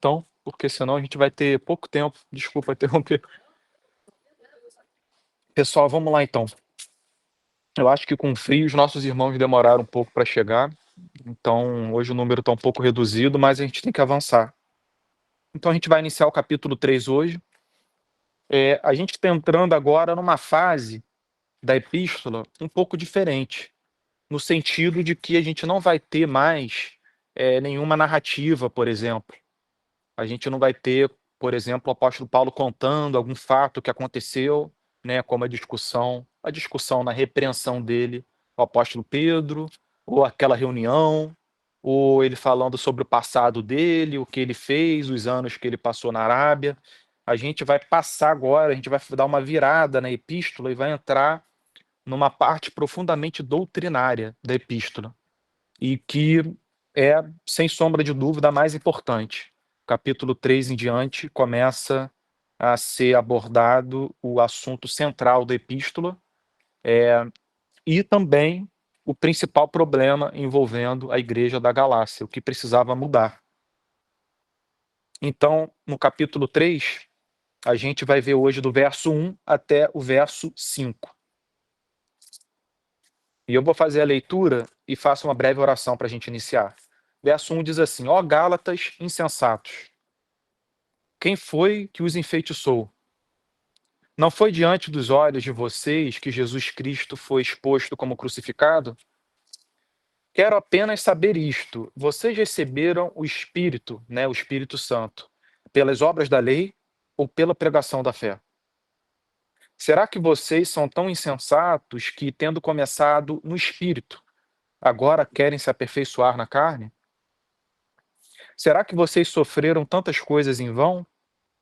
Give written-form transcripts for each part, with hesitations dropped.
então, porque senão a gente vai ter pouco tempo. Desculpa interromper. Pessoal, vamos lá então. Eu acho que com frio os nossos irmãos demoraram um pouco para chegar, então hoje o número está um pouco reduzido, mas a gente tem que avançar. Então a gente vai iniciar o capítulo 3 hoje. A gente está entrando agora numa fase da epístola um pouco diferente, no sentido de que a gente não vai ter mais nenhuma narrativa, por exemplo. A gente não vai ter, por exemplo, o apóstolo Paulo contando algum fato que aconteceu, né, como a discussão na repreensão dele, o apóstolo Pedro, ou aquela reunião, ou ele falando sobre o passado dele, o que ele fez, os anos que ele passou na Arábia. A gente vai passar agora, a gente vai dar uma virada na epístola e vai entrar numa parte profundamente doutrinária da epístola, e que é, sem sombra de dúvida, a mais importante. Capítulo 3 em diante começa a ser abordado o assunto central da epístola, e também o principal problema envolvendo a igreja da Galácia, o que precisava mudar. Então, no capítulo 3, a gente vai ver hoje do verso 1 até o verso 5. E eu vou fazer a leitura e faço uma breve oração para a gente iniciar. Verso 1 diz assim: Ó Gálatas insensatos, quem foi que os enfeitiçou? Não foi diante dos olhos de vocês que Jesus Cristo foi exposto como crucificado? Quero apenas saber isto: vocês receberam o Espírito, né, o Espírito Santo, pelas obras da lei ou pela pregação da fé? Será que vocês são tão insensatos que, tendo começado no Espírito, agora querem se aperfeiçoar na carne? Será que vocês sofreram tantas coisas em vão?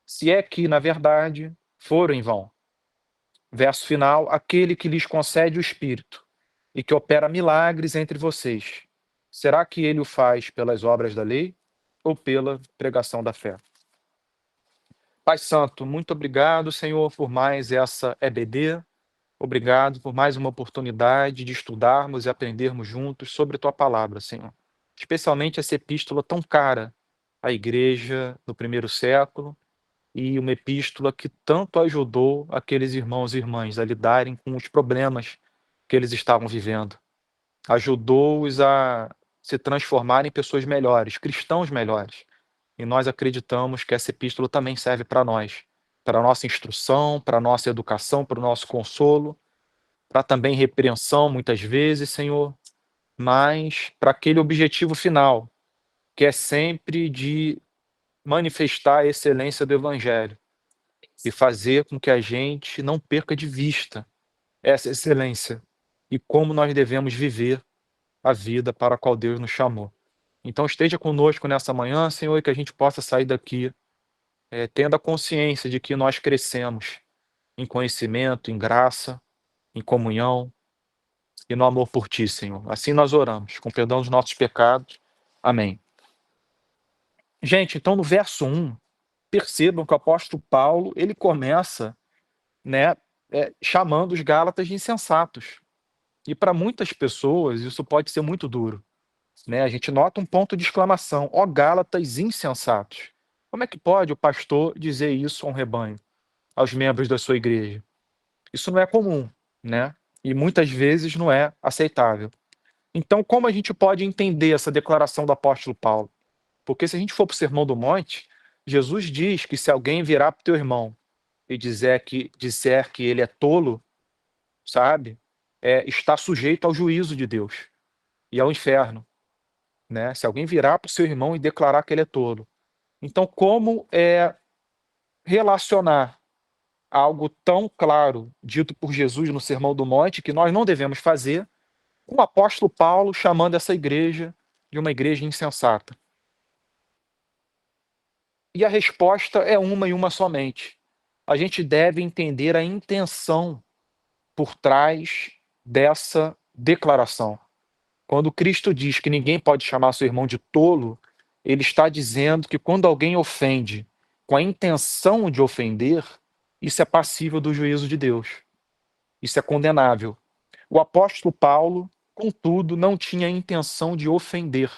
Se é que, na verdade, foram em vão. Verso final: aquele que lhes concede o Espírito e que opera milagres entre vocês, será que ele o faz pelas obras da lei ou pela pregação da fé? Pai Santo, muito obrigado, Senhor, por mais essa EBD. Obrigado por mais uma oportunidade de estudarmos e aprendermos juntos sobre Tua palavra, Senhor. Especialmente essa epístola tão cara à igreja no primeiro século, e uma epístola que tanto ajudou aqueles irmãos e irmãs a lidarem com os problemas que eles estavam vivendo. Ajudou-os a se transformarem em pessoas melhores, cristãos melhores. E nós acreditamos que essa epístola também serve para nós, para a nossa instrução, para a nossa educação, para o nosso consolo, para também repreensão, muitas vezes, Senhor, mas para aquele objetivo final, que é sempre de manifestar a excelência do Evangelho e fazer com que a gente não perca de vista essa excelência e como nós devemos viver a vida para a qual Deus nos chamou. Então esteja conosco nessa manhã, Senhor, e que a gente possa sair daqui tendo a consciência de que nós crescemos em conhecimento, em graça, em comunhão e no amor por Ti, Senhor. Assim nós oramos, com perdão dos nossos pecados. Amém. Gente, então no verso 1, percebam que o apóstolo Paulo, ele começa, né, chamando os Gálatas de insensatos. E para muitas pessoas isso pode ser muito duro, né? A gente nota um ponto de exclamação: ó Gálatas insensatos. Como é que pode o pastor dizer isso a um rebanho, aos membros da sua igreja? Isso não é comum, né? E muitas vezes não é aceitável. Então, como a gente pode entender essa declaração do apóstolo Paulo? Porque se a gente for para o Sermão do Monte, Jesus diz que se alguém virar para o teu irmão e disser que ele é tolo, sabe, está sujeito ao juízo de Deus e ao inferno, né? Se alguém virar para o seu irmão e declarar que ele é tolo. Então, como relacionar algo tão claro dito por Jesus no Sermão do Monte, que nós não devemos fazer, com o apóstolo Paulo chamando essa igreja de uma igreja insensata? E a resposta é uma e uma somente. A gente deve entender a intenção por trás dessa declaração. Quando Cristo diz que ninguém pode chamar seu irmão de tolo, ele está dizendo que quando alguém ofende com a intenção de ofender, isso é passível do juízo de Deus. Isso é condenável. O apóstolo Paulo, contudo, não tinha a intenção de ofender.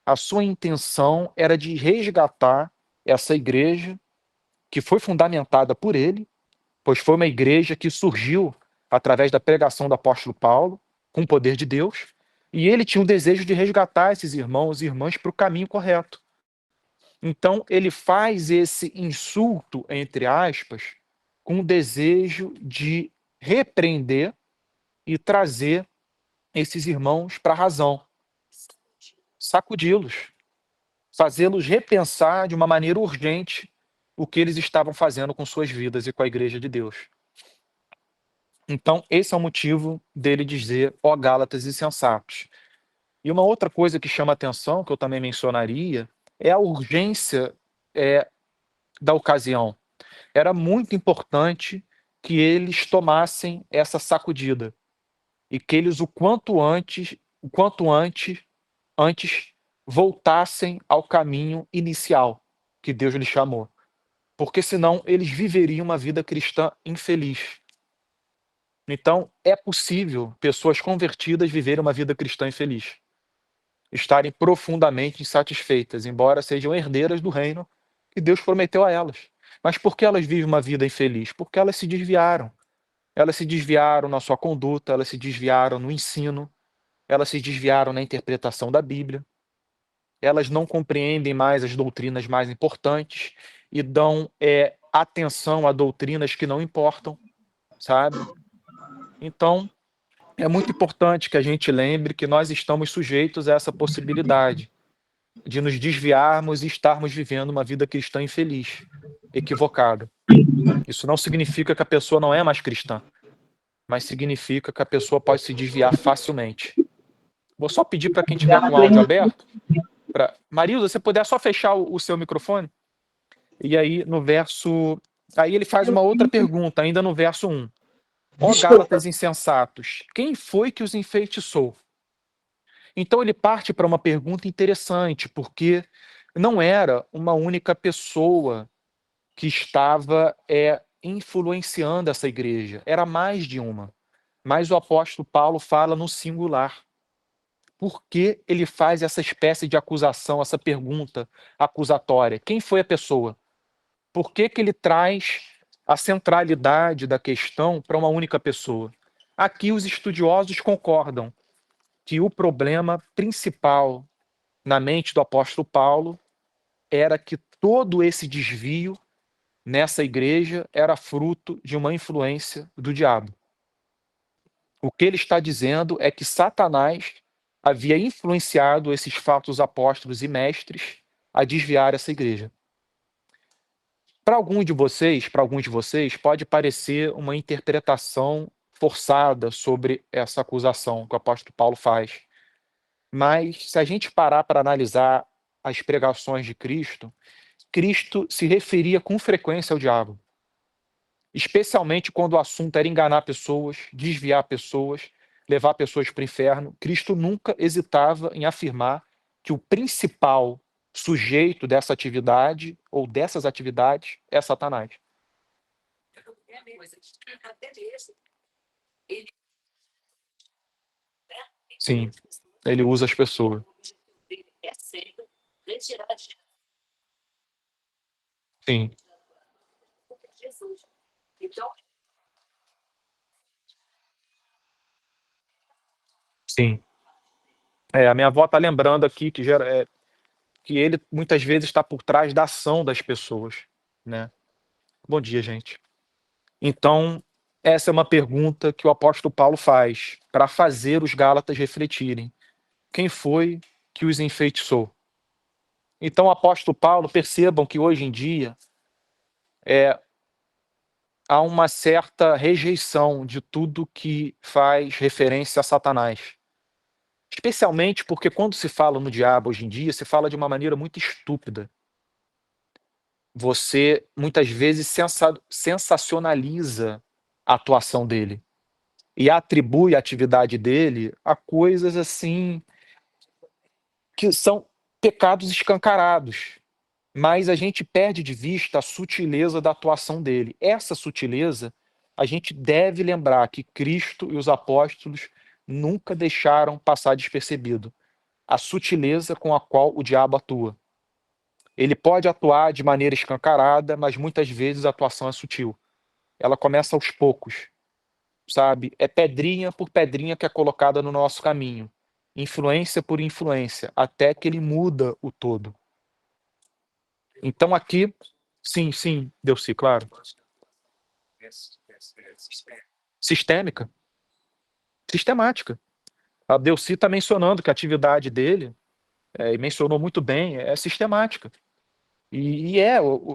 A sua intenção era de resgatar essa igreja que foi fundamentada por ele, pois foi uma igreja que surgiu através da pregação do apóstolo Paulo, com o poder de Deus, e ele tinha o desejo de resgatar esses irmãos e irmãs para o caminho correto. Então, ele faz esse insulto, entre aspas, com o desejo de repreender e trazer esses irmãos para a razão, sacudi-los, fazê-los repensar de uma maneira urgente o que eles estavam fazendo com suas vidas e com a igreja de Deus. Então, esse é o motivo dele dizer, ó Gálatas insensatos. E uma outra coisa que chama atenção, que eu também mencionaria, é a urgência da ocasião. Era muito importante que eles tomassem essa sacudida e que eles antes voltassem ao caminho inicial que Deus lhes chamou, porque senão eles viveriam uma vida cristã infeliz. Então, é possível pessoas convertidas viverem uma vida cristã infeliz, estarem profundamente insatisfeitas, embora sejam herdeiras do reino que Deus prometeu a elas. Mas por que elas vivem uma vida infeliz? Porque elas se desviaram. Elas se desviaram na sua conduta, elas se desviaram no ensino, elas se desviaram na interpretação da Bíblia, elas não compreendem mais as doutrinas mais importantes e dão atenção a doutrinas que não importam, sabe? Então, é muito importante que a gente lembre que nós estamos sujeitos a essa possibilidade de nos desviarmos e estarmos vivendo uma vida cristã infeliz, equivocada. Isso não significa que a pessoa não é mais cristã, mas significa que a pessoa pode se desviar facilmente. Vou só pedir para quem tiver com o áudio aberto, Marilda, se puder só fechar o seu microfone. E aí, no verso... Aí ele faz uma outra pergunta, ainda no verso 1. Ó Gálatas insensatos, quem foi que os enfeitiçou? Então ele parte para uma pergunta interessante, porque não era uma única pessoa que estava influenciando essa igreja, era mais de uma. Mas o apóstolo Paulo fala no singular. Por que ele faz essa espécie de acusação, essa pergunta acusatória? Quem foi a pessoa? Por que ele traz a centralidade da questão para uma única pessoa? Aqui os estudiosos concordam que o problema principal na mente do apóstolo Paulo era que todo esse desvio nessa igreja era fruto de uma influência do diabo. O que ele está dizendo é que Satanás havia influenciado esses falsos apóstolos e mestres a desviar essa igreja. Para alguns de vocês, pode parecer uma interpretação forçada sobre essa acusação que o apóstolo Paulo faz. Mas, se a gente parar para analisar as pregações de Cristo, Cristo se referia com frequência ao diabo, especialmente quando o assunto era enganar pessoas, desviar pessoas, levar pessoas para o inferno. Cristo nunca hesitava em afirmar que o principal sujeito dessa atividade ou dessas atividades é Satanás. Sim, ele usa as pessoas. Sim, sim. A minha avó está lembrando aqui que ele muitas vezes está por trás da ação das pessoas, né? Bom dia, gente. Então, essa é uma pergunta que o apóstolo Paulo faz para fazer os Gálatas refletirem. Quem foi que os enfeitiçou? Então, o apóstolo Paulo, percebam que hoje em dia há uma certa rejeição de tudo que faz referência a Satanás. Especialmente porque quando se fala no diabo hoje em dia, se fala de uma maneira muito estúpida. Você, muitas vezes, sensacionaliza a atuação dele e atribui a atividade dele a coisas assim que são pecados escancarados, mas a gente perde de vista a sutileza da atuação dele. Essa sutileza, a gente deve lembrar que Cristo e os apóstolos nunca deixaram passar despercebido a sutileza com a qual o diabo atua. Ele pode atuar de maneira escancarada, mas muitas vezes a atuação é sutil. Ela começa aos poucos, sabe? É pedrinha por pedrinha que é colocada no nosso caminho, influência por influência, até que ele muda o todo. Então aqui, sim, sim, Delcy, claro. Sistêmica, sistemática. A Delcy está mencionando que a atividade dele, e mencionou muito bem, é sistemática.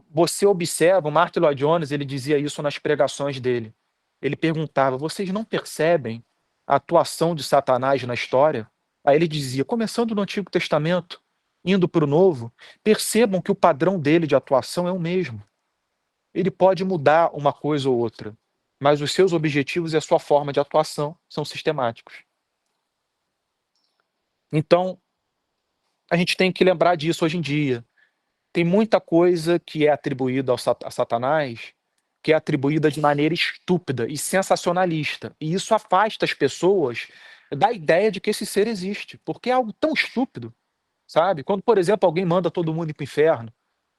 Você observa, o Martin Lloyd Jones, ele dizia isso nas pregações dele. Ele perguntava: vocês não percebem a atuação de Satanás na história? Aí ele dizia, começando no Antigo Testamento, indo para o Novo, percebam que o padrão dele de atuação é o mesmo. Ele pode mudar uma coisa ou outra, mas os seus objetivos e a sua forma de atuação são sistemáticos. Então, a gente tem que lembrar disso hoje em dia. Tem muita coisa que é atribuída a Satanás, que é atribuída de maneira estúpida e sensacionalista. E isso afasta as pessoas da ideia de que esse ser existe, porque é algo tão estúpido, sabe? Quando, por exemplo, alguém manda todo mundo ir para o inferno,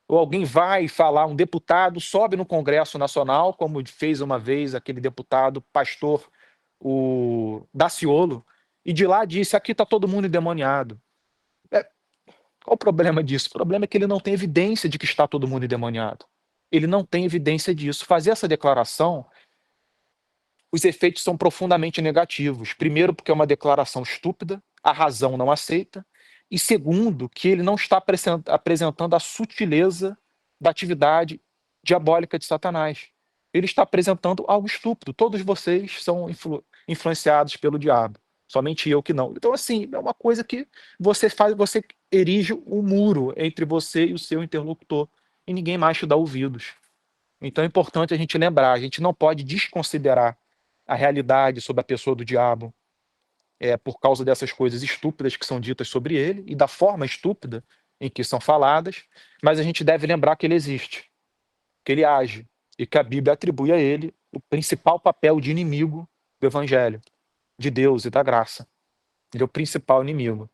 ou alguém vai falar, um deputado sobe no Congresso Nacional, como fez uma vez aquele deputado pastor, o Daciolo, e de lá disse: aqui está todo mundo endemoniado. Qual o problema disso? O problema é que ele não tem evidência de que está todo mundo endemoniado. Ele não tem evidência disso. Fazer essa declaração, os efeitos são profundamente negativos. Primeiro, porque é uma declaração estúpida, a razão não aceita. E segundo, que ele não está apresentando a sutileza da atividade diabólica de Satanás. Ele está apresentando algo estúpido. Todos vocês são influenciados pelo diabo. Somente eu que não. Então, assim, é uma coisa que você faz, você erige um muro entre você e o seu interlocutor. E ninguém mais te dá ouvidos. Então é importante a gente lembrar, a gente não pode desconsiderar a realidade sobre a pessoa do diabo, por causa dessas coisas estúpidas que são ditas sobre ele e da forma estúpida em que são faladas, mas a gente deve lembrar que ele existe, que ele age e que a Bíblia atribui a ele o principal papel de inimigo do Evangelho, de Deus e da graça. Ele é o principal inimigo.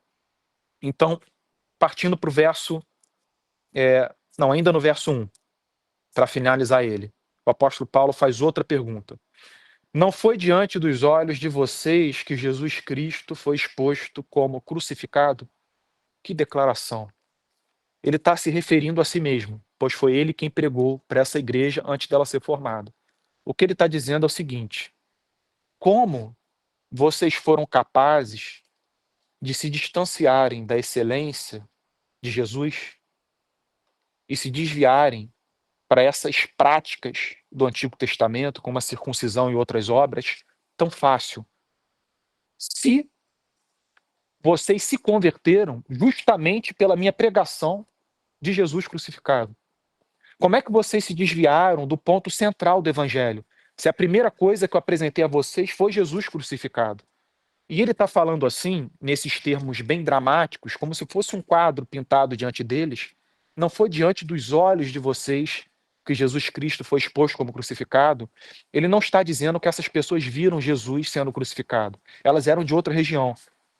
Então, partindo para o verso, não, ainda no verso 1, para finalizar ele, o apóstolo Paulo faz outra pergunta. Não foi diante dos olhos de vocês que Jesus Cristo foi exposto como crucificado? Que declaração! Ele está se referindo a si mesmo, pois foi ele quem pregou para essa igreja antes dela ser formada. O que ele está dizendo é o seguinte: como vocês foram capazes de se distanciarem da excelência de Jesus e se desviarem para essas práticas do Antigo Testamento, como a circuncisão e outras obras, tão fácil? Se vocês se converteram justamente pela minha pregação de Jesus crucificado. Como é que vocês se desviaram do ponto central do evangelho? Se a primeira coisa que eu apresentei a vocês foi Jesus crucificado. E ele está falando assim, nesses termos bem dramáticos, como se fosse um quadro pintado diante deles. Não foi diante dos olhos de vocês que Jesus Cristo foi exposto como crucificado. Ele não está dizendo que essas pessoas viram Jesus sendo crucificado. Elas eram de outra região.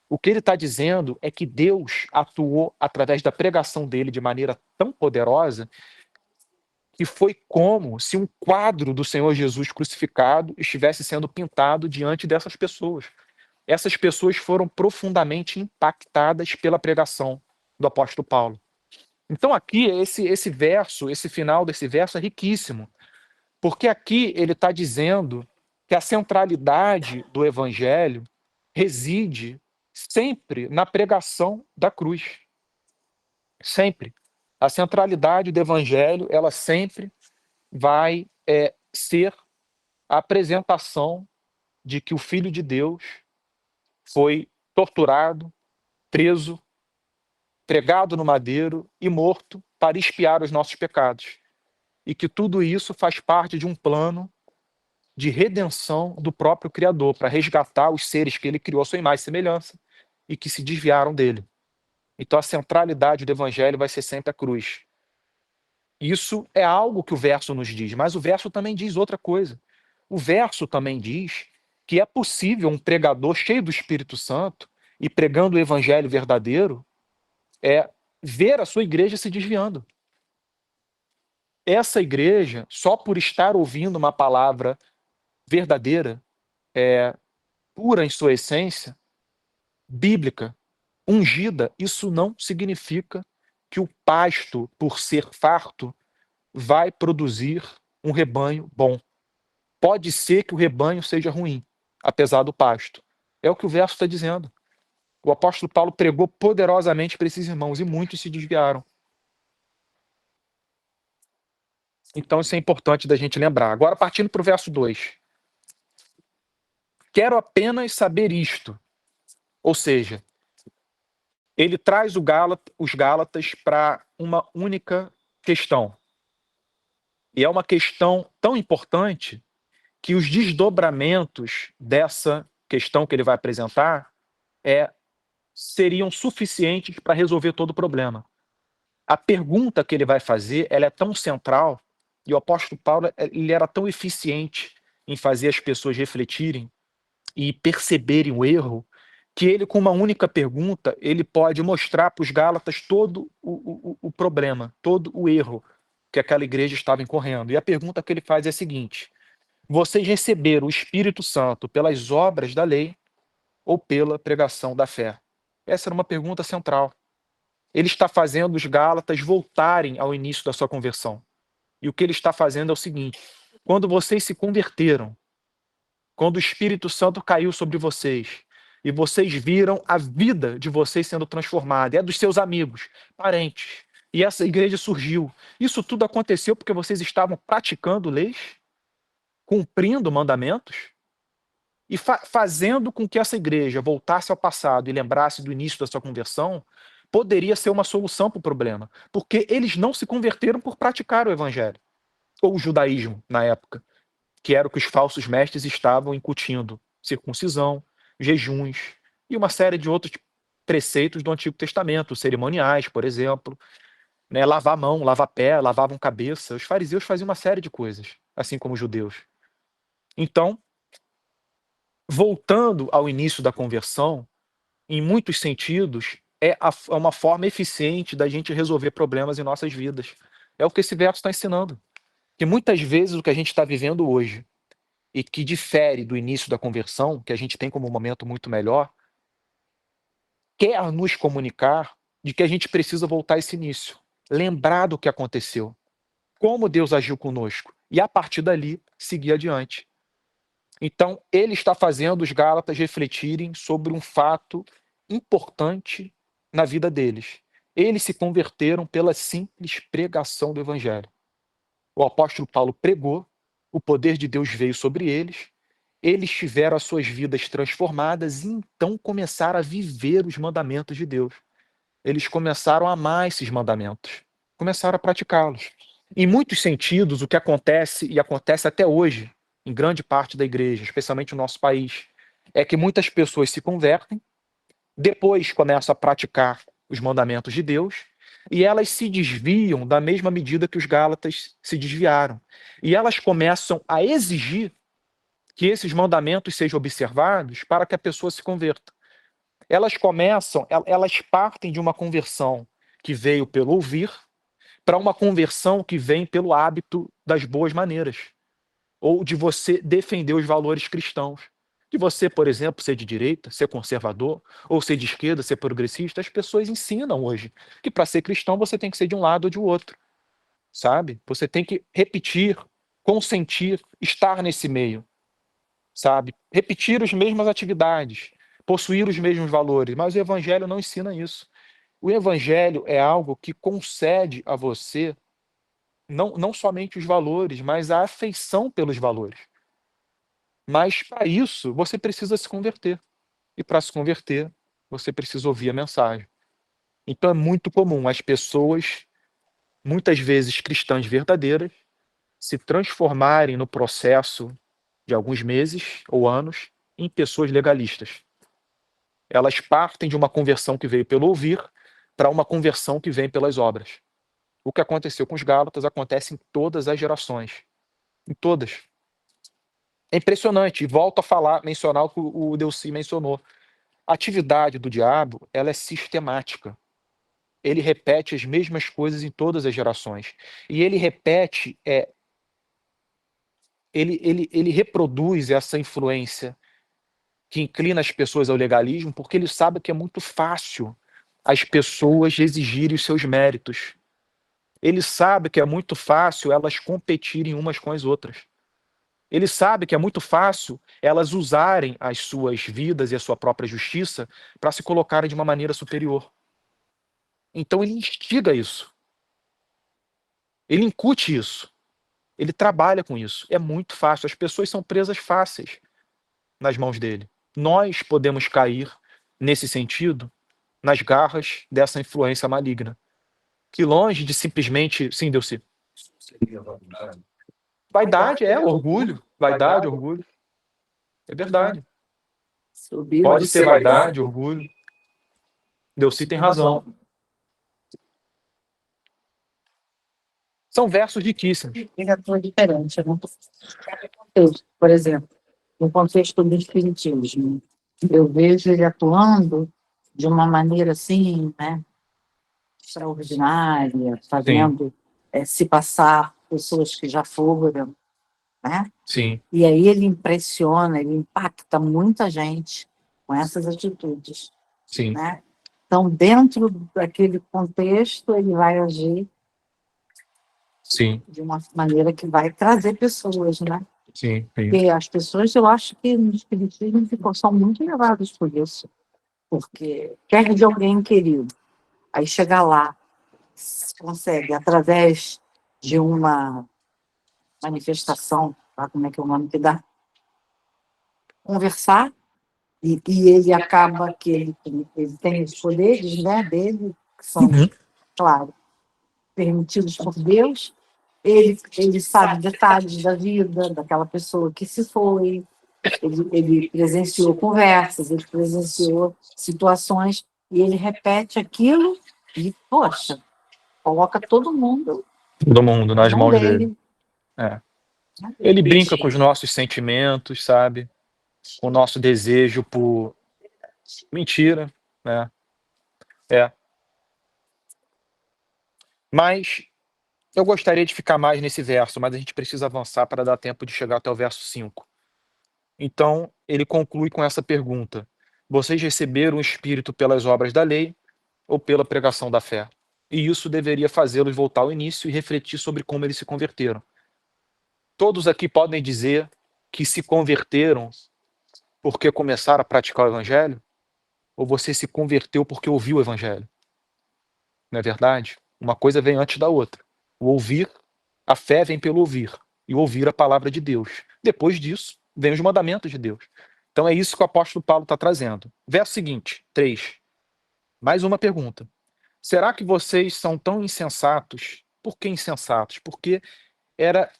O que ele está dizendo é que Deus atuou através da pregação dele de maneira tão poderosa que foi como se um quadro do Senhor Jesus crucificado estivesse sendo pintado diante dessas pessoas. Essas pessoas foram profundamente impactadas pela pregação do apóstolo Paulo. Então aqui, esse verso, esse final desse verso é riquíssimo, porque aqui ele está dizendo que a centralidade do evangelho reside sempre na pregação da cruz. Sempre. A centralidade do evangelho, ela sempre vai ser a apresentação de que o Filho de Deus foi torturado, preso, pregado no madeiro e morto para expiar os nossos pecados. E que tudo isso faz parte de um plano de redenção do próprio Criador, para resgatar os seres que ele criou à sua imagem e semelhança e que se desviaram dele. Então a centralidade do evangelho vai ser sempre a cruz. Isso é algo que o verso nos diz, mas o verso também diz outra coisa. O verso também diz que é possível um pregador cheio do Espírito Santo e pregando o evangelho verdadeiro ver a sua igreja se desviando. essa igreja, só por estar ouvindo uma palavra verdadeira, pura em sua essência, bíblica, ungida, isso não significa que o pasto, por ser farto, vai produzir um rebanho bom. Pode ser que o rebanho seja ruim, apesar do pasto. É o que o verso está dizendo. O apóstolo Paulo pregou poderosamente para esses irmãos e muitos se desviaram. Então isso é importante da gente lembrar. Agora, partindo para o verso 2. Quero apenas saber isto. Ou seja, ele traz os Gálatas para uma única questão. E é uma questão tão importante que os desdobramentos dessa questão que ele vai apresentar seriam suficientes para resolver todo o problema. A pergunta que ele vai fazer, ela é tão central, e o apóstolo Paulo, ele era tão eficiente em fazer as pessoas refletirem e perceberem o erro, que ele, com uma única pergunta, ele pode mostrar para os Gálatas todo o problema, todo o erro que aquela igreja estava incorrendo. E a pergunta que ele faz é a seguinte: vocês receberam o Espírito Santo pelas obras da lei ou pela pregação da fé? Essa era uma pergunta central. Ele está fazendo os Gálatas voltarem ao início da sua conversão. E o que ele está fazendo é o seguinte: quando vocês se converteram, quando o Espírito Santo caiu sobre vocês, e vocês viram a vida de vocês sendo transformada, é dos seus amigos, parentes, e essa igreja surgiu. Isso tudo aconteceu porque vocês estavam praticando leis, cumprindo mandamentos, e fazendo com que essa igreja voltasse ao passado e lembrasse do início da sua conversão, poderia ser uma solução para o problema. Porque eles não se converteram por praticar o evangelho, ou o judaísmo, na época, que era o que os falsos mestres estavam incutindo: circuncisão, jejuns e uma série de outros preceitos do Antigo Testamento, cerimoniais, por exemplo, né, lavar a mão, lavar pé, lavavam cabeça. Os fariseus faziam uma série de coisas, assim como os judeus. Então, voltando ao início da conversão, em muitos sentidos, é uma forma eficiente da gente resolver problemas em nossas vidas. É o que esse verso está ensinando. Que muitas vezes o que a gente está vivendo hoje, e que difere do início da conversão, que a gente tem como um momento muito melhor, quer nos comunicar de que a gente precisa voltar a esse início, lembrar do que aconteceu, como Deus agiu conosco, e a partir dali seguir adiante. Então, ele está fazendo os Gálatas refletirem sobre um fato importante na vida deles. Eles se converteram pela simples pregação do evangelho. O apóstolo Paulo pregou, o poder de Deus veio sobre eles tiveram as suas vidas transformadas e então começaram a viver os mandamentos de Deus. Eles começaram a amar esses mandamentos, começaram a praticá-los. Em muitos sentidos, o que acontece, e acontece até hoje, em grande parte da igreja, especialmente no nosso país, é que muitas pessoas se convertem, depois começam a praticar os mandamentos de Deus, e elas se desviam da mesma medida que os Gálatas se desviaram. E elas começam a exigir que esses mandamentos sejam observados para que a pessoa se converta. Elas partem de uma conversão que veio pelo ouvir para uma conversão que vem pelo hábito das boas maneiras, ou de você defender os valores cristãos. De você, por exemplo, ser de direita, ser conservador, ou ser de esquerda, ser progressista. As pessoas ensinam hoje que para ser cristão você tem que ser de um lado ou de outro, sabe? Você tem que repetir, consentir, estar nesse meio, sabe? Repetir as mesmas atividades, possuir os mesmos valores, mas o evangelho não ensina isso. O evangelho é algo que concede a você não somente os valores, mas a afeição pelos valores. Mas para isso, você precisa se converter. E para se converter, você precisa ouvir a mensagem. Então é muito comum as pessoas, muitas vezes cristãs verdadeiras, se transformarem no processo de alguns meses ou anos em pessoas legalistas. Elas partem de uma conversão que veio pelo ouvir para uma conversão que vem pelas obras. O que aconteceu com os Gálatas acontece em todas as gerações. Em todas. É impressionante. E volto a mencionar o que o Delcy mencionou. A atividade do diabo, ela é sistemática. ele repete as mesmas coisas em todas as gerações. E ele repete, ele reproduz essa influência que inclina as pessoas ao legalismo, porque ele sabe que é muito fácil as pessoas exigirem os seus méritos. Ele sabe que é muito fácil elas competirem umas com as outras. Ele sabe que é muito fácil elas usarem as suas vidas e a sua própria justiça para se colocarem de uma maneira superior. Então ele instiga isso. Ele incute isso. Ele trabalha com isso. É muito fácil. As pessoas são presas fáceis nas mãos dele. Nós podemos cair, nesse sentido, nas garras dessa influência maligna. Que longe de simplesmente. Sim, Delci. Vaidade, orgulho. Vaidade, orgulho. É verdade. Pode ser vaidade, orgulho. Delci tem razão. São versos riquíssimos. Ligação diferente, né? Por exemplo, no contexto do espiritismo, eu vejo ele atuando de uma maneira assim, né, extraordinária, fazendo se passar por pessoas que já foram, né? Sim. E aí ele impressiona, ele impacta muita gente com essas atitudes, Sim. né? Então, dentro daquele contexto, ele vai agir Sim. de uma maneira que vai trazer pessoas, né? Sim. Porque as pessoas, eu acho que no espiritismo são muito levadas por isso, porque perde alguém querido, aí chega lá, consegue, através de uma manifestação, tá? Como é que é o nome que dá? Conversar, e ele acaba que ele tem os poderes, né, dele, que são, claro, permitidos por Deus. Ele sabe detalhes da vida daquela pessoa que se foi, ele presenciou conversas, ele presenciou situações, e ele repete aquilo e, poxa, coloca todo mundo nas na mão mãos dele. dele. Ele brinca com os nossos sentimentos, sabe? Com o nosso desejo por mentira, né? Mas eu gostaria de ficar mais nesse verso, mas a gente precisa avançar para dar tempo de chegar até o verso 5. Então, ele conclui com essa pergunta: vocês receberam o Espírito pelas obras da lei ou pela pregação da fé? E isso deveria fazê-los voltar ao início e refletir sobre como eles se converteram. Todos aqui podem dizer que se converteram porque começaram a praticar o evangelho? Ou você se converteu porque ouviu o evangelho? Não é verdade? Uma coisa vem antes da outra. O ouvir, a fé vem pelo ouvir, e ouvir a palavra de Deus. Depois disso, vem os mandamentos de Deus. Então é isso que o apóstolo Paulo está trazendo. Verso seguinte, 3. Mais uma pergunta. Será que vocês são tão insensatos? Por que insensatos? Porque era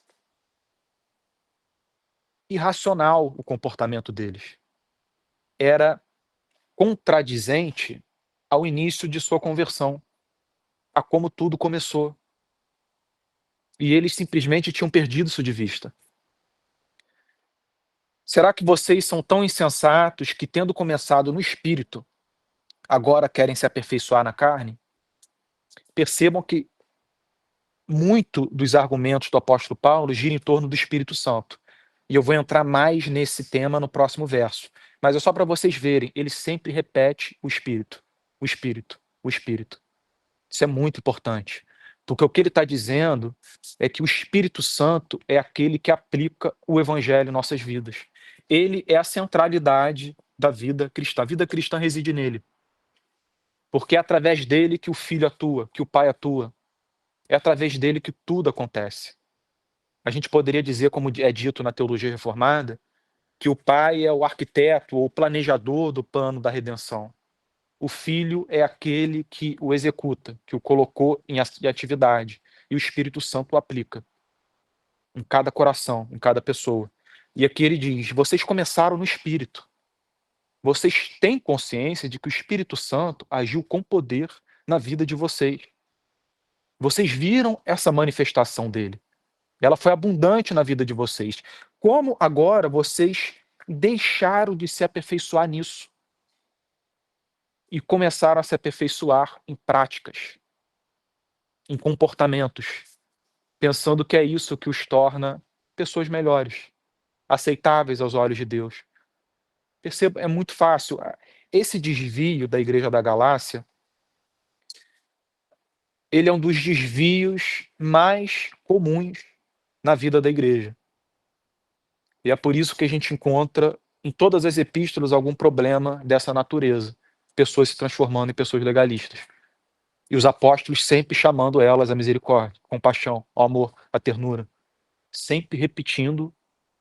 irracional o comportamento deles. Era contradizente ao início de sua conversão, a como tudo começou. E eles simplesmente tinham perdido isso de vista. Será que vocês são tão insensatos que, tendo começado no espírito, agora querem se aperfeiçoar na carne? Percebam que muito dos argumentos do apóstolo Paulo gira em torno do Espírito Santo. E eu vou entrar mais nesse tema no próximo verso. Mas é só para vocês verem, ele sempre repete o Espírito, o Espírito, o Espírito. Isso é muito importante. Porque o que ele está dizendo é que o Espírito Santo é aquele que aplica o Evangelho em nossas vidas. Ele é a centralidade da vida cristã. A vida cristã reside nele. Porque é através dele que o Filho atua, que o Pai atua. É através dele que tudo acontece. A gente poderia dizer, como é dito na teologia reformada, que o Pai é o arquiteto ou planejador do plano da redenção. O Filho é aquele que o executa, que o colocou em atividade. E o Espírito Santo o aplica em cada coração, em cada pessoa. E aqui ele diz: vocês começaram no Espírito. Vocês têm consciência de que o Espírito Santo agiu com poder na vida de vocês. Vocês viram essa manifestação dele. Ela foi abundante na vida de vocês. Como agora vocês deixaram de se aperfeiçoar nisso? e começaram a se aperfeiçoar em práticas, em comportamentos, pensando que é isso que os torna pessoas melhores, aceitáveis aos olhos de Deus. Perceba, é muito fácil. Esse desvio da Igreja da Galácia, ele é um dos desvios mais comuns na vida da igreja. E é por isso que a gente encontra em todas as epístolas algum problema dessa natureza. Pessoas se transformando em pessoas legalistas. E os apóstolos sempre chamando elas à misericórdia, compaixão, ao amor, à ternura. Sempre repetindo,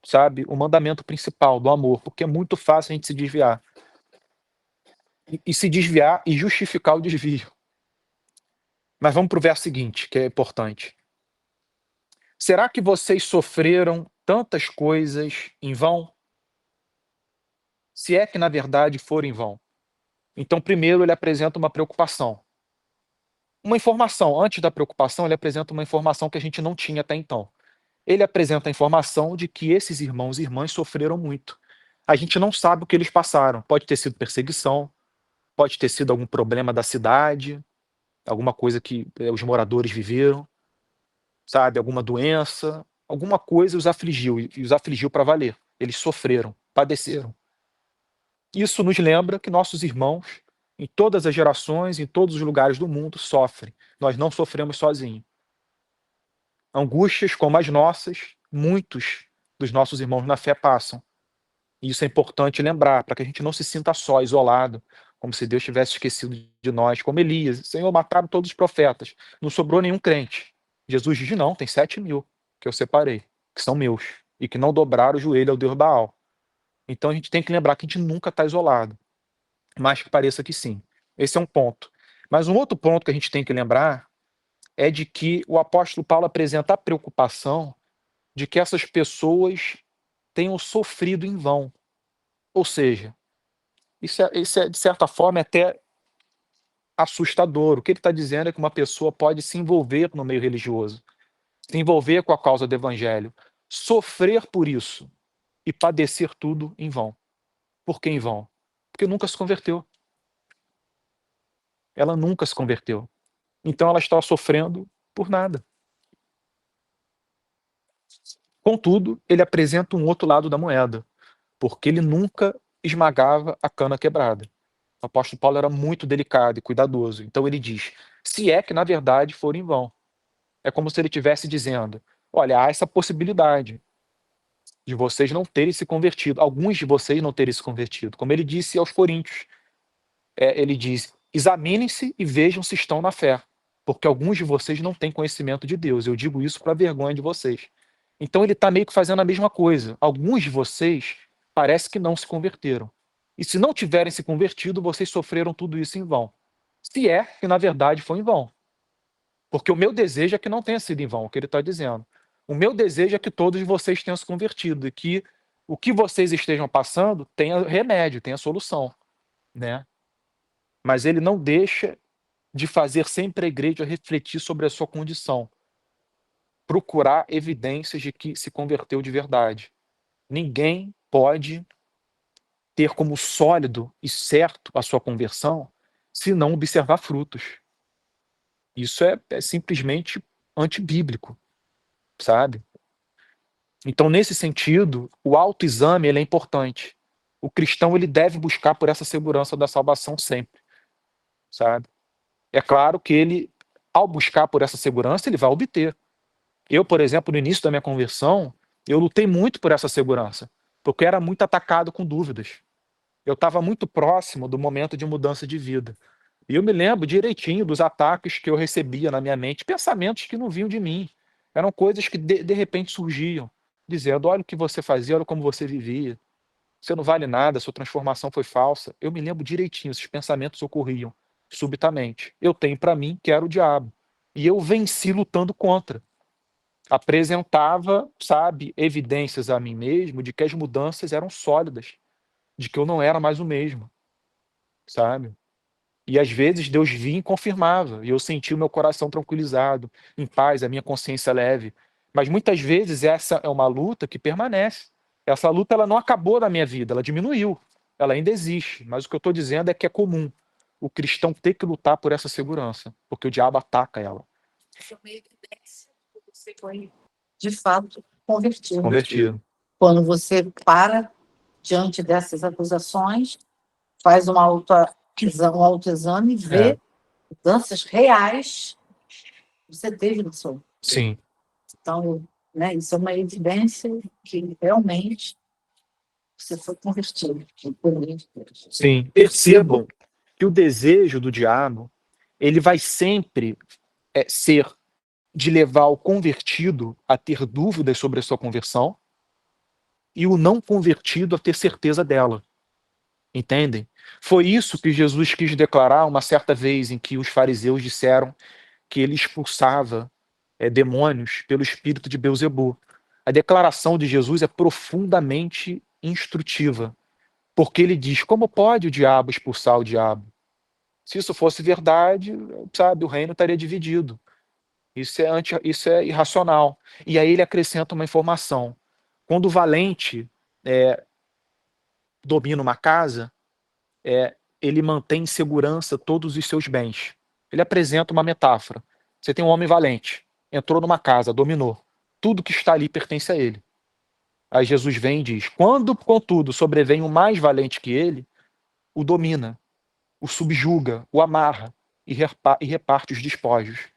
sabe, o mandamento principal do amor, porque é muito fácil a gente se desviar. E se desviar e justificar o desvio. Mas vamos para o verso seguinte, que é importante. Será que vocês sofreram tantas coisas em vão? Se é que na verdade for em vão. Então, primeiro, ele apresenta uma preocupação. Uma informação. Antes da preocupação, ele apresenta uma informação que a gente não tinha até então. Ele apresenta a informação de que esses irmãos e irmãs sofreram muito. A gente não sabe o que eles passaram. Pode ter sido perseguição, pode ter sido algum problema da cidade, alguma coisa que os moradores viveram, sabe? Alguma doença, alguma coisa os afligiu, e os afligiu para valer. Eles sofreram, padeceram. Isso nos lembra que nossos irmãos, em todas as gerações, em todos os lugares do mundo, sofrem. Nós não sofremos sozinhos. Angústias como as nossas, muitos dos nossos irmãos na fé passam. E isso é importante lembrar, para que a gente não se sinta só, isolado, como se Deus tivesse esquecido de nós, como Elias. Senhor, mataram todos os profetas, não sobrou nenhum crente. Jesus diz, não, tem 7.000 que eu separei, que são meus, e que não dobraram o joelho ao Deus Baal. Então a gente tem que lembrar que a gente nunca está isolado, mas que pareça que sim. Esse é um ponto. Mas um outro ponto que a gente tem que lembrar é de que o apóstolo Paulo apresenta a preocupação de que essas pessoas tenham sofrido em vão. Ou seja, isso é de certa forma até assustador. O que ele está dizendo é que uma pessoa pode se envolver no meio religioso, se envolver com a causa do evangelho, sofrer por isso e padecer tudo em vão. Por que em vão? Porque nunca se converteu. Ela nunca se converteu. Então ela está sofrendo por nada. Contudo, ele apresenta um outro lado da moeda, porque ele nunca esmagava a cana quebrada. O apóstolo Paulo era muito delicado e cuidadoso. Então ele diz: se é que na verdade for em vão. É como se ele estivesse dizendo: olha, há essa possibilidade de vocês não terem se convertido, alguns de vocês não terem se convertido. Como ele disse aos Coríntios, ele diz: examinem-se e vejam se estão na fé, porque alguns de vocês não têm conhecimento de Deus. Eu digo isso para vergonha de vocês. Então ele está meio que fazendo a mesma coisa. Alguns de vocês parece que não se converteram. E se não tiverem se convertido, vocês sofreram tudo isso em vão. Se é que na verdade foi em vão. Porque o meu desejo é que não tenha sido em vão, o que ele está dizendo. O meu desejo é que todos vocês tenham se convertido e que o que vocês estejam passando tenha remédio, tenha solução, né? Mas ele não deixa de fazer sempre a igreja refletir sobre a sua condição, procurar evidências de que se converteu de verdade. Ninguém pode ter como sólido e certo a sua conversão se não observar frutos. Isso é simplesmente antibíblico, sabe? Então, nesse sentido, o autoexame ele é importante. O cristão ele deve buscar por essa segurança da salvação sempre, sabe? É claro que ele, ao buscar por essa segurança, ele vai obter. Eu, por exemplo, no início da minha conversão, eu lutei muito por essa segurança, porque eu era muito atacado com dúvidas. Eu estava muito próximo do momento de mudança de vida. E eu me lembro direitinho dos ataques que eu recebia na minha mente, pensamentos que não vinham de mim. Eram coisas que de repente surgiam, dizendo: olha o que você fazia, olha como você vivia. Você não vale nada, sua transformação foi falsa. Eu me lembro direitinho, esses pensamentos ocorriam subitamente. Eu tenho para mim que era o diabo. E eu venci lutando contra. Apresentava, sabe, evidências a mim mesmo de que as mudanças eram sólidas, de que eu não era mais o mesmo, sabe? E às vezes Deus vinha e confirmava, e eu sentia o meu coração tranquilizado, em paz, a minha consciência leve. Mas muitas vezes essa é uma luta que permanece. Essa luta ela não acabou na minha vida, ela diminuiu. Ela ainda existe, mas o que eu estou dizendo é que é comum. o cristão ter que lutar por essa segurança, porque o diabo ataca ela. É uma evidência que você foi, de fato, convertido. Quando você para diante dessas acusações, faz um autoexame e vê mudanças reais que você teve no seu. Sim. Então, né, isso é uma evidência que realmente você foi convertido. Sim. Percebam que o desejo do diabo, ele vai sempre ser de levar o convertido a ter dúvidas sobre a sua conversão e o não convertido a ter certeza dela. Entendem? Foi isso que Jesus quis declarar uma certa vez em que os fariseus disseram que ele expulsava demônios pelo espírito de Beelzebul. A declaração de Jesus é profundamente instrutiva, porque ele diz: como pode o diabo expulsar o diabo? Se isso fosse verdade, sabe, o reino estaria dividido. Isso é irracional. E aí ele acrescenta uma informação. Quando o valente domina uma casa, ele mantém em segurança todos os seus bens. Ele apresenta uma metáfora. Você tem um homem valente, entrou numa casa, dominou. Tudo que está ali pertence a ele. Aí Jesus vem e diz: quando, contudo, sobrevém um mais valente que ele, o domina, o subjuga, o amarra e reparte os despojos.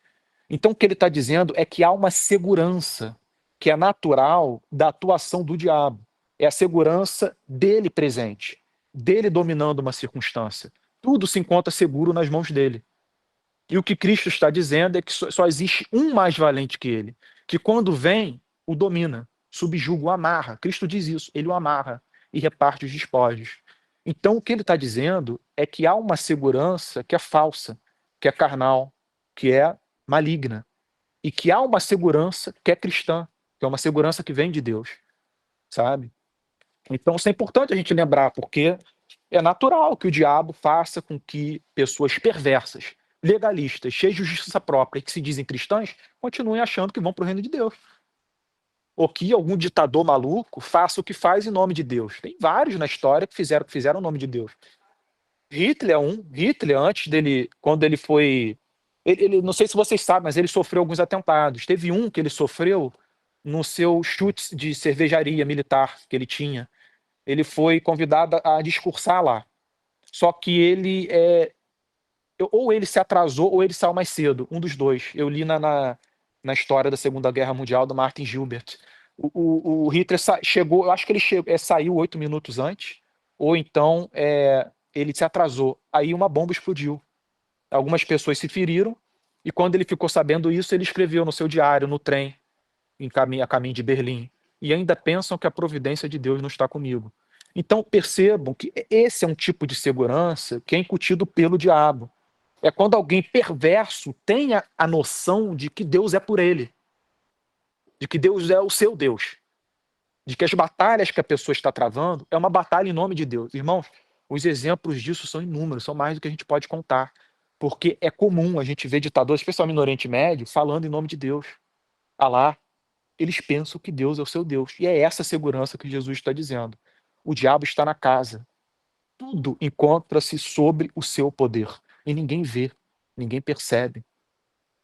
Então o que ele está dizendo é que há uma segurança que é natural da atuação do diabo. É a segurança dele presente, dele dominando uma circunstância. Tudo se encontra seguro nas mãos dele. E o que Cristo está dizendo é que só existe um mais valente que ele, que quando vem, o domina, subjuga, o amarra. Cristo diz isso, ele o amarra e reparte os despojos. Então o que ele está dizendo é que há uma segurança que é falsa, que é carnal, que é maligna, e que há uma segurança que é cristã, que é uma segurança que vem de Deus, sabe? Então isso é importante a gente lembrar, porque é natural que o diabo faça com que pessoas perversas, legalistas, cheias de justiça própria e que se dizem cristãs, continuem achando que vão para o reino de Deus. Ou que algum ditador maluco faça o que faz em nome de Deus. Tem vários na história que fizeram em nome de Deus. Hitler é um. Hitler, antes dele, quando ele foi... não sei se vocês sabem, mas ele sofreu alguns atentados. Teve um que ele sofreu no seu chute de cervejaria militar que ele tinha. Ele foi convidado a discursar lá. Só que ou ele se atrasou ou ele saiu mais cedo, um dos dois. Eu li na história da Segunda Guerra Mundial do Martin Gilbert. O Hitler chegou, eu acho que ele saiu 8 minutos antes, ou então ele se atrasou. Aí uma bomba explodiu. Algumas pessoas se feriram, e quando ele ficou sabendo isso, ele escreveu no seu diário, no trem, a caminho de Berlim. E ainda pensam que a providência de Deus não está comigo. Então percebam que esse é um tipo de segurança que é incutido pelo diabo. É quando alguém perverso tem a noção de que Deus é por ele, de que Deus é o seu Deus, de que as batalhas que a pessoa está travando é uma batalha em nome de Deus. Irmãos, os exemplos disso são inúmeros, são mais do que a gente pode contar, porque é comum a gente ver ditadores, especialmente no Oriente Médio, falando em nome de Deus. Alá, eles pensam que Deus é o seu Deus, e é essa segurança que Jesus está dizendo. O diabo está na casa, tudo encontra-se sobre o seu poder, e ninguém vê, ninguém percebe.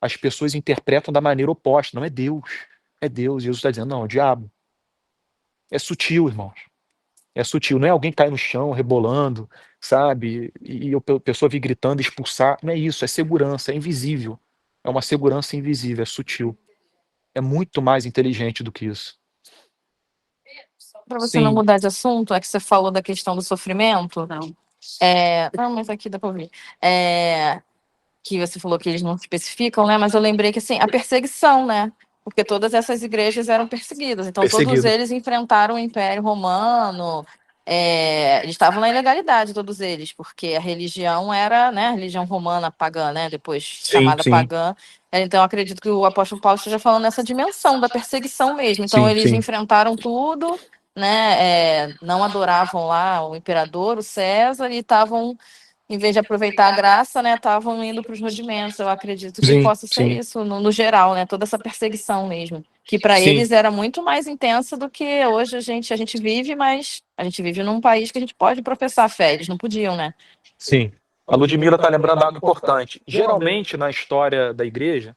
As pessoas interpretam da maneira oposta. Não é Deus. É Deus. Jesus está dizendo, não, é o diabo. É sutil, irmãos. É sutil. Não é alguém cair no chão, rebolando, sabe? E a pessoa vir gritando, expulsar. Não é isso. É segurança. É invisível. É uma segurança invisível. É sutil. É muito mais inteligente do que isso. Para você não Sim. mudar de assunto, é que você falou da questão do sofrimento. Não. Não, mas aqui dá para ouvir. Que você falou que eles não especificam, né? Mas eu lembrei que assim, a perseguição, né? Porque todas essas igrejas eram perseguidas. Então, todos eles enfrentaram o Império Romano. Eles estavam na ilegalidade, todos eles, porque a religião era, né? A religião romana pagã, né? Depois chamada pagã. Então, eu acredito que o apóstolo Paulo esteja falando nessa dimensão da perseguição mesmo. Então, eles enfrentaram tudo, né? Não adoravam lá o imperador, o César, e estavam, em vez de aproveitar a graça, né, estavam indo para os rudimentos. Eu acredito que possa ser isso, no geral, né, toda essa perseguição mesmo, que para eles era muito mais intensa do que hoje a gente vive, mas a gente vive num país que a gente pode professar a fé, eles não podiam, né? Sim. A Ludmila está lembrando algo importante. Geralmente, na história da igreja,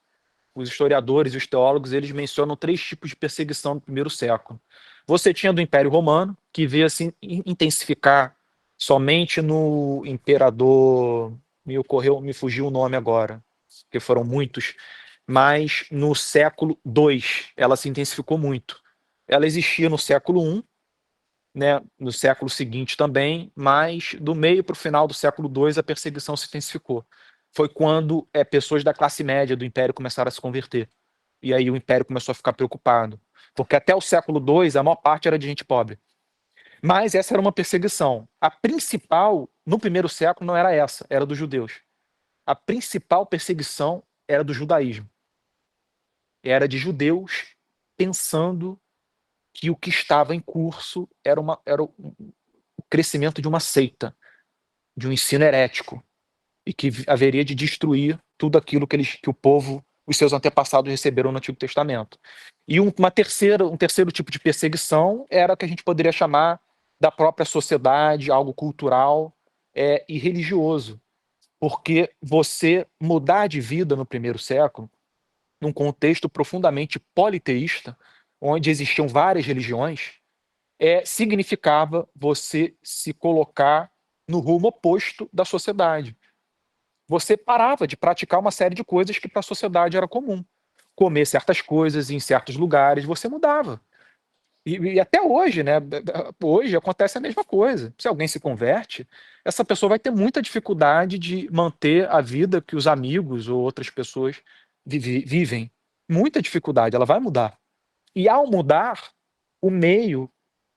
os historiadores e os teólogos, eles mencionam 3 tipos de perseguição no primeiro século. Você tinha do Império Romano, que veio assim intensificar somente no imperador, me fugiu o nome agora, porque foram muitos, mas no século II ela se intensificou muito. Ela existia no século I, né, no século seguinte também, mas do meio para o final do século II a perseguição se intensificou. Foi quando pessoas da classe média do Império começaram a se converter. E aí o Império começou a ficar preocupado. Porque até o século II a maior parte era de gente pobre. Mas essa era uma perseguição. A principal, no primeiro século, não era essa, era dos judeus. A principal perseguição era do judaísmo. Era de judeus pensando que o que estava em curso era o crescimento de uma seita, de um ensino herético, e que haveria de destruir tudo aquilo que o povo, os seus antepassados receberam no Antigo Testamento. E um terceiro tipo de perseguição era o que a gente poderia chamar da própria sociedade, algo cultural e religioso, porque você mudar de vida no primeiro século, num contexto profundamente politeísta, onde existiam várias religiões, significava você se colocar no rumo oposto da sociedade. Você parava de praticar uma série de coisas que para a sociedade era comum. Comer certas coisas em certos lugares, você mudava. E até hoje, né? Hoje acontece a mesma coisa. Se alguém se converte, essa pessoa vai ter muita dificuldade de manter a vida que os amigos ou outras pessoas vivem. Muita dificuldade, ela vai mudar. E ao mudar, o meio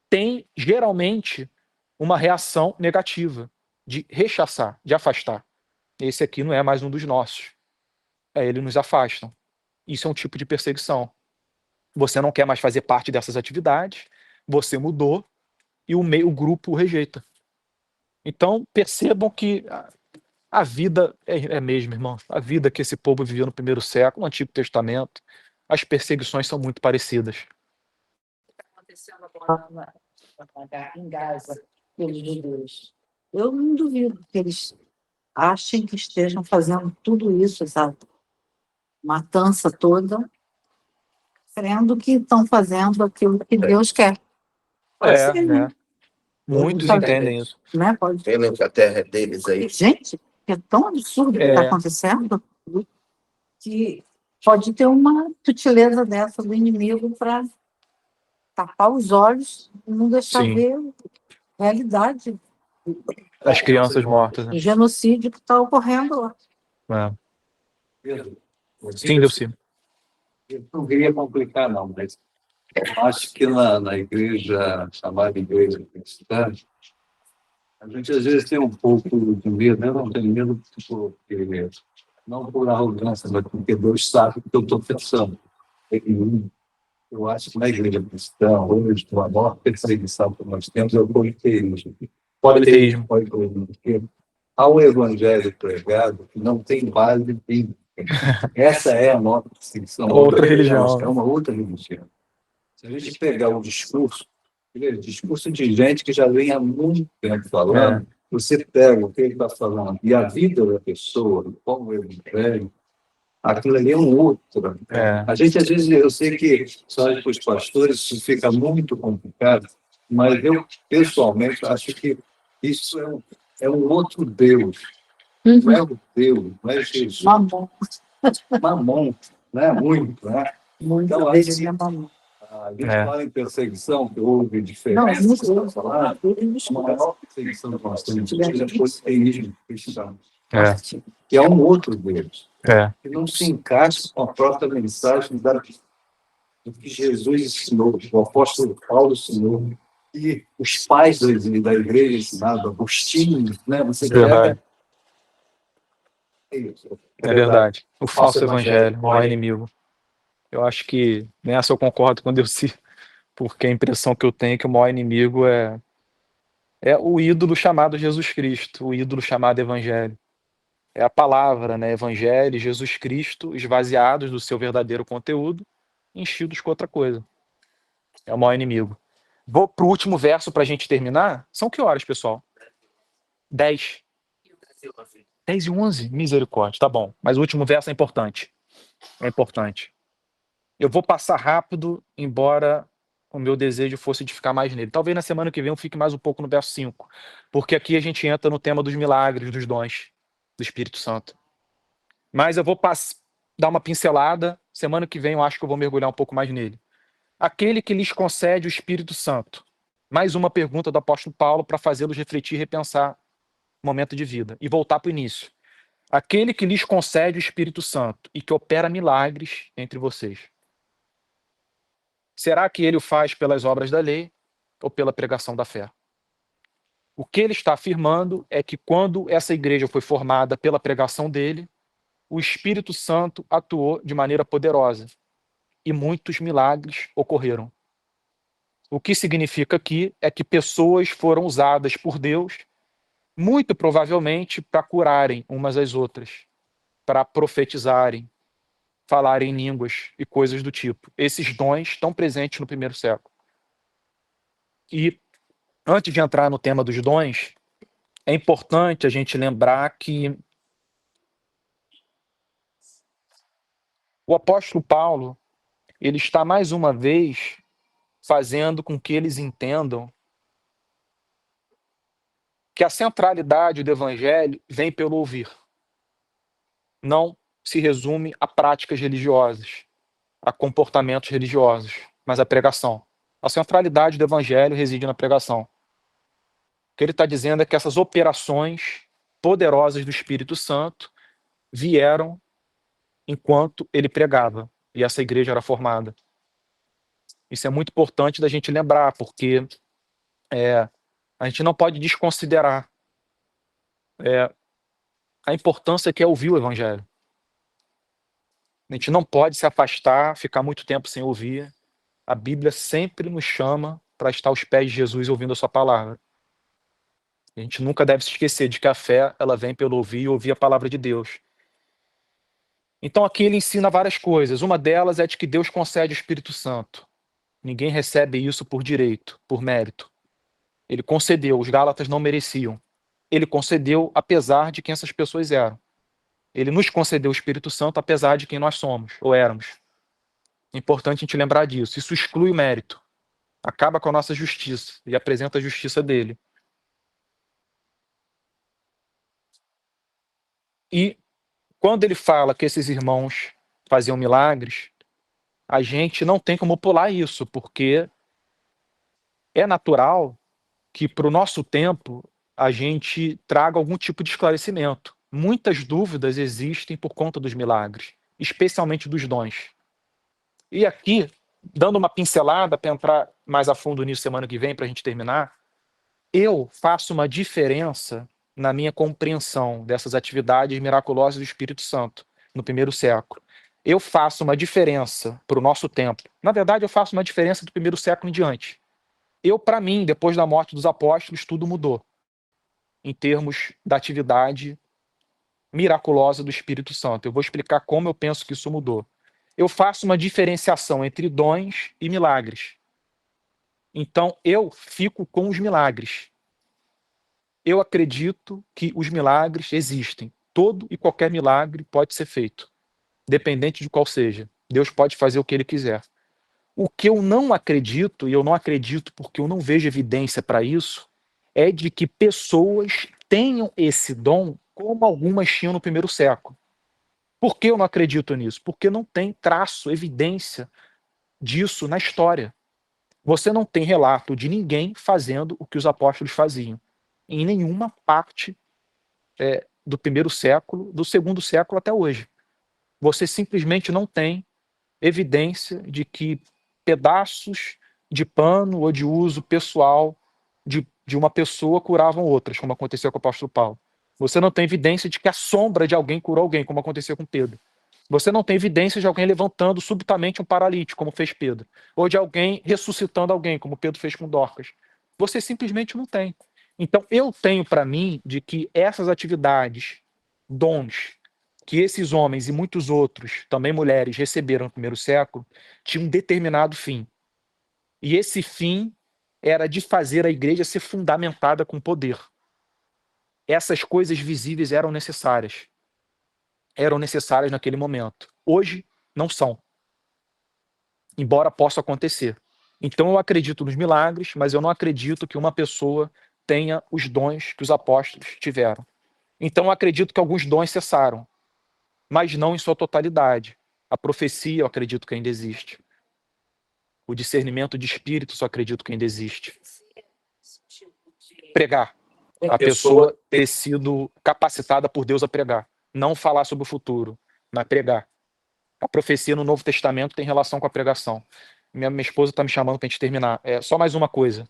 tem geralmente uma reação negativa, de rechaçar, de afastar. Esse aqui não é mais um dos nossos. Eles nos afastam. Isso é um tipo de perseguição. Você não quer mais fazer parte dessas atividades, você mudou e o grupo o rejeita. Então, percebam que a vida é mesmo, irmão. A vida que esse povo vivia no primeiro século, no Antigo Testamento, as perseguições são muito parecidas. Acontecendo agora em Gaza, pelos judeus. Eu não duvido que eles achem que estejam fazendo tudo isso, essa matança toda, crendo que estão fazendo aquilo que Deus quer. Pode ser, né? Muitos entendem isso. Né? Pode ser. Entendem que a terra é deles aí. Gente, é tão absurdo o que está acontecendo que pode ter uma sutileza dessa do inimigo para tapar os olhos e não deixar ver a realidade das crianças mortas. Né? do genocídio que está ocorrendo lá. Sim, Delci. Eu não queria complicar, não, mas eu acho que na igreja, chamada igreja cristã, a gente às vezes tem um pouco de medo, eu não tenho medo porque, não por arrogância, mas porque Deus sabe o que eu estou pensando. Eu acho que na igreja cristã, hoje, a maior perseguição que nós temos é o politeísmo. Politeísmo, porque há um evangelho pregado que não tem base bíblica. Essa é a nossa perseguição. Outra religião. É uma outra religião. Se a gente pegar o discurso de gente que já vem há muito tempo falando, você pega o que ele está falando e a vida da pessoa, como o evangelho, aquilo ali é um outro. A gente, às vezes, eu sei que só para os pastores isso fica muito complicado, mas eu, pessoalmente, acho que isso é um outro Deus. Não é o Deus, não é Jesus. Mamon, né? Muito, né? Então, Vezes é mamão. a gente fala em perseguição, que houve diferença. Não, não falar. A maior perseguição que nós temos é o politeísmo cristão, Sim. que é um outro Deus, que não se encaixa com a própria mensagem do que Jesus ensinou, o apóstolo Paulo ensinou, e os pais da igreja ensinavam, Agostinho, né? Você pega... É verdade. O falso evangelho, o maior inimigo. Eu acho que nessa eu concordo com Deus, porque a impressão que eu tenho é que o maior inimigo é o ídolo chamado Jesus Cristo, o ídolo chamado evangelho. É a palavra, né? Evangelho e Jesus Cristo esvaziados do seu verdadeiro conteúdo, enchidos com outra coisa. É o maior inimigo. Vou pro último verso para a gente terminar. São que horas, pessoal? 10. 10 e 11, misericórdia, tá bom. Mas o último verso é importante. É importante. Eu vou passar rápido, embora o meu desejo fosse de ficar mais nele. Talvez na semana que vem eu fique mais um pouco no verso 5, porque aqui a gente entra no tema dos milagres, dos dons do Espírito Santo. Mas eu vou dar uma pincelada, semana que vem eu acho que eu vou mergulhar um pouco mais nele. Aquele que lhes concede o Espírito Santo. Mais uma pergunta do apóstolo Paulo para fazê-los refletir e repensar o momento de vida. E voltar para o início. Aquele que lhes concede o Espírito Santo e que opera milagres entre vocês. Será que ele o faz pelas obras da lei ou pela pregação da fé? O que ele está afirmando é que quando essa igreja foi formada pela pregação dele, o Espírito Santo atuou de maneira poderosa e muitos milagres ocorreram. O que significa aqui é que pessoas foram usadas por Deus, muito provavelmente para curarem umas às outras, para profetizarem, falarem em línguas e coisas do tipo. Esses dons estão presentes no primeiro século. E antes de entrar no tema dos dons, é importante a gente lembrar que o apóstolo Paulo, ele está mais uma vez fazendo com que eles entendam que a centralidade do evangelho vem pelo ouvir. Não se resume a práticas religiosas, a comportamentos religiosos, mas a pregação. A centralidade do evangelho reside na pregação. O que ele está dizendo é que essas operações poderosas do Espírito Santo vieram enquanto ele pregava e essa igreja era formada. Isso é muito importante da gente lembrar, porque a gente não pode desconsiderar a importância que é ouvir o evangelho. A gente não pode se afastar, ficar muito tempo sem ouvir. A Bíblia sempre nos chama para estar aos pés de Jesus ouvindo a sua palavra. A gente nunca deve se esquecer de que a fé ela vem pelo ouvir e ouvir a palavra de Deus. Então aqui ele ensina várias coisas. Uma delas é de que Deus concede o Espírito Santo. Ninguém recebe isso por direito, por mérito. Ele concedeu, os Gálatas não mereciam. Ele concedeu apesar de quem essas pessoas eram. Ele nos concedeu o Espírito Santo apesar de quem nós somos, ou éramos. É importante a gente lembrar disso. Isso exclui o mérito. Acaba com a nossa justiça e apresenta a justiça dele. E quando ele fala que esses irmãos faziam milagres, a gente não tem como pular isso, porque é natural que para o nosso tempo a gente traga algum tipo de esclarecimento. Muitas dúvidas existem por conta dos milagres, especialmente dos dons. E aqui, dando uma pincelada para entrar mais a fundo nisso semana que vem, para a gente terminar, eu faço uma diferença na minha compreensão dessas atividades miraculosas do Espírito Santo no primeiro século. Eu faço uma diferença para o nosso tempo. Na verdade, eu faço uma diferença do primeiro século em diante. Para mim, depois da morte dos apóstolos, tudo mudou em termos da atividade miraculosa do Espírito Santo. Eu vou explicar como eu penso que isso mudou. Eu faço uma diferenciação entre dons e milagres. Então, eu fico com os milagres. Eu acredito que os milagres existem. Todo e qualquer milagre pode ser feito, dependente de qual seja. Deus pode fazer o que ele quiser. O que eu não acredito, e eu não acredito porque eu não vejo evidência para isso, é de que pessoas tenham esse dom como algumas tinham no primeiro século. Por que eu não acredito nisso? Porque não tem traço, evidência disso na história. Você não tem relato de ninguém fazendo o que os apóstolos faziam. Em nenhuma parte do primeiro século, do segundo século até hoje. Você simplesmente não tem evidência de que pedaços de pano ou de uso pessoal de uma pessoa curavam outras, como aconteceu com o apóstolo Paulo. Você não tem evidência de que a sombra de alguém curou alguém, como aconteceu com Pedro. Você não tem evidência de alguém levantando subitamente um paralítico, como fez Pedro. Ou de alguém ressuscitando alguém, como Pedro fez com Dorcas. Você simplesmente não tem. Então, eu tenho para mim de que essas atividades, dons, que esses homens e muitos outros, também mulheres, receberam no primeiro século, tinham um determinado fim. E esse fim era de fazer a igreja ser fundamentada com poder. essas coisas visíveis eram necessárias. Eram necessárias naquele momento. Hoje, não são. Embora possa acontecer. Então eu acredito nos milagres, mas eu não acredito que uma pessoa tenha os dons que os apóstolos tiveram. Então eu acredito que alguns dons cessaram, mas não em sua totalidade. A profecia eu acredito que ainda existe. O discernimento de espírito só acredito que ainda existe. Pregar. A pessoa ter sido capacitada por Deus a pregar. Não falar sobre o futuro, mas pregar. A profecia no Novo Testamento tem relação com a pregação. Minha esposa está me chamando para a gente terminar. Só mais uma coisa.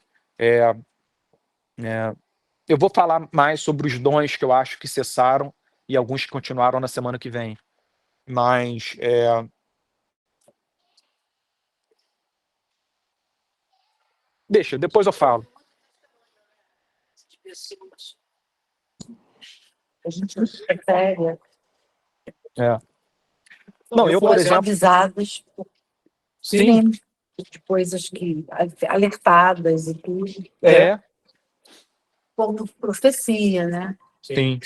Eu vou falar mais sobre os dons que eu acho que cessaram e alguns que continuaram na semana que vem. Mas deixa, depois eu falo. A gente prefere Não, eu, por exemplo, avisadas sim, de coisas que alertadas e tudo, como profecia, né? sim.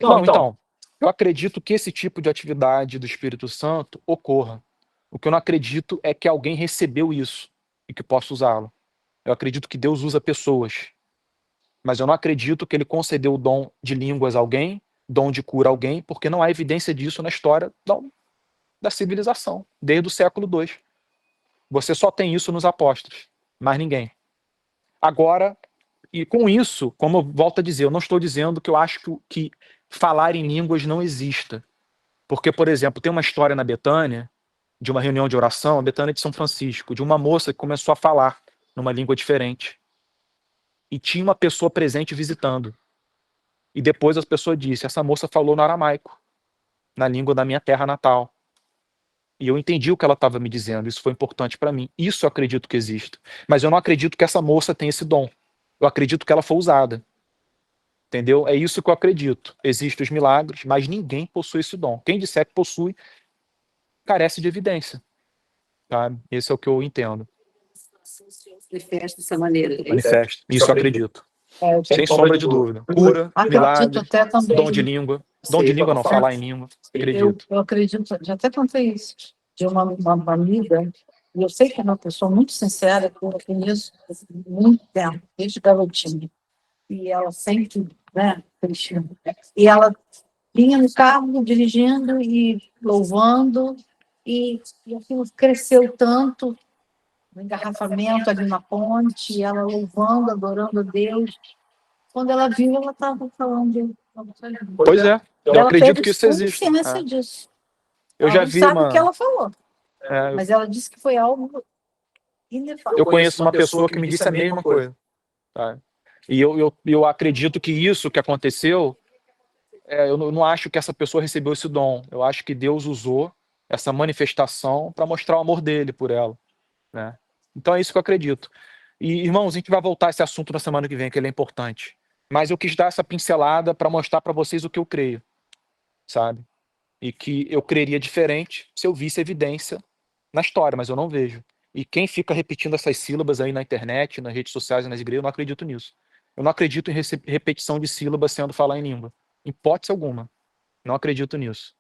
Não, então, eu acredito que esse tipo de atividade do Espírito Santo ocorra. O que eu não acredito é que alguém recebeu isso e que possa usá-lo. Eu acredito que Deus usa pessoas, mas eu não acredito que ele concedeu o dom de línguas a alguém, dom de cura a alguém, porque não há evidência disso na história da civilização, desde o século II. Você só tem isso nos apóstolos, mais ninguém. Agora, e com isso, como eu volto a dizer, eu não estou dizendo que eu acho que falar em línguas não exista. Porque, por exemplo, tem uma história na Betânia, de uma reunião de oração, a Betânia de São Francisco, de uma moça que começou a falar numa língua diferente. E tinha uma pessoa presente visitando. E depois a pessoa disse, essa moça falou no aramaico, na língua da minha terra natal. E eu entendi o que ela estava me dizendo, isso foi importante para mim. Isso eu acredito que exista. Mas eu não acredito que essa moça tenha esse dom. Eu acredito que ela foi usada. Entendeu? É isso que eu acredito. Existem os milagres, mas ninguém possui esse dom. Quem disser que possui, carece de evidência. Tá? Esse é o que eu entendo. Manifesta dessa maneira. Manifesta. Isso eu acredito. Sem sombra de dúvida. Cura, Acredito milagre, até também. dom de língua. Dom de língua não, falar em língua. Acredito. Eu acredito, já até contei isso, de uma amiga, e eu sei que é uma pessoa muito sincera, que eu conheço há muito tempo, desde garotinha. E ela sempre, né, Cristina, e ela vinha no carro dirigindo e louvando, e aquilo cresceu tanto, o engarrafamento ali na ponte, e ela louvando, adorando a Deus. Quando ela viu, ela estava falando. Pois é. Eu acredito que isso existe. Consciência disso. Eu já Ela vi sabe o que ela falou, É, mas ela disse que foi algo inefável. eu conheço uma pessoa que me disse a mesma coisa. Tá? E eu acredito que isso que aconteceu, eu não acho que essa pessoa recebeu esse dom. Eu acho que Deus usou essa manifestação para mostrar o amor dele por ela. Né? Então é isso que eu acredito. E, irmãos, a gente vai voltar a esse assunto na semana que vem, que ele é importante. Mas eu quis dar essa pincelada para mostrar para vocês o que eu creio, sabe? E que eu creria diferente se eu visse evidência na história, mas eu não vejo. E quem fica repetindo essas sílabas aí na internet, nas redes sociais e nas igrejas, eu não acredito nisso. Eu não acredito em repetição de sílabas sendo falar em língua. Em hipótese alguma. Não acredito nisso.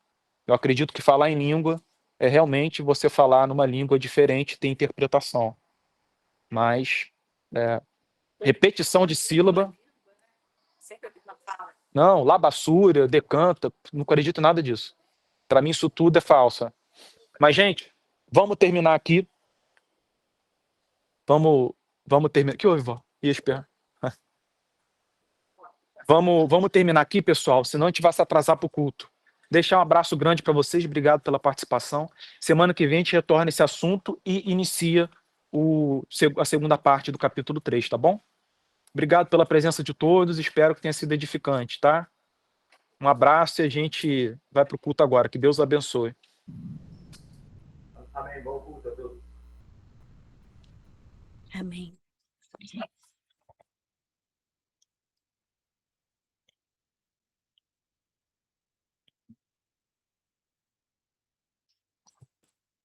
Eu acredito que falar em língua é realmente você falar numa língua diferente e ter interpretação. Mas repetição de sílaba. Não, labassúria, decanta, não acredito em nada disso. Para mim isso tudo é falso. Mas, gente, vamos terminar aqui. Vamos terminar. Que houve, vó? Ia esperar. Vamos terminar aqui, pessoal, senão a gente vai se atrasar para o culto. Deixar um abraço grande para vocês, obrigado pela participação. Semana que vem a gente retorna esse assunto e inicia a segunda parte do capítulo 3, tá bom? Obrigado pela presença de todos, espero que tenha sido edificante, tá? Um abraço e a gente vai para o culto agora. Que Deus abençoe. Amém. Bom culto a todos. Amém.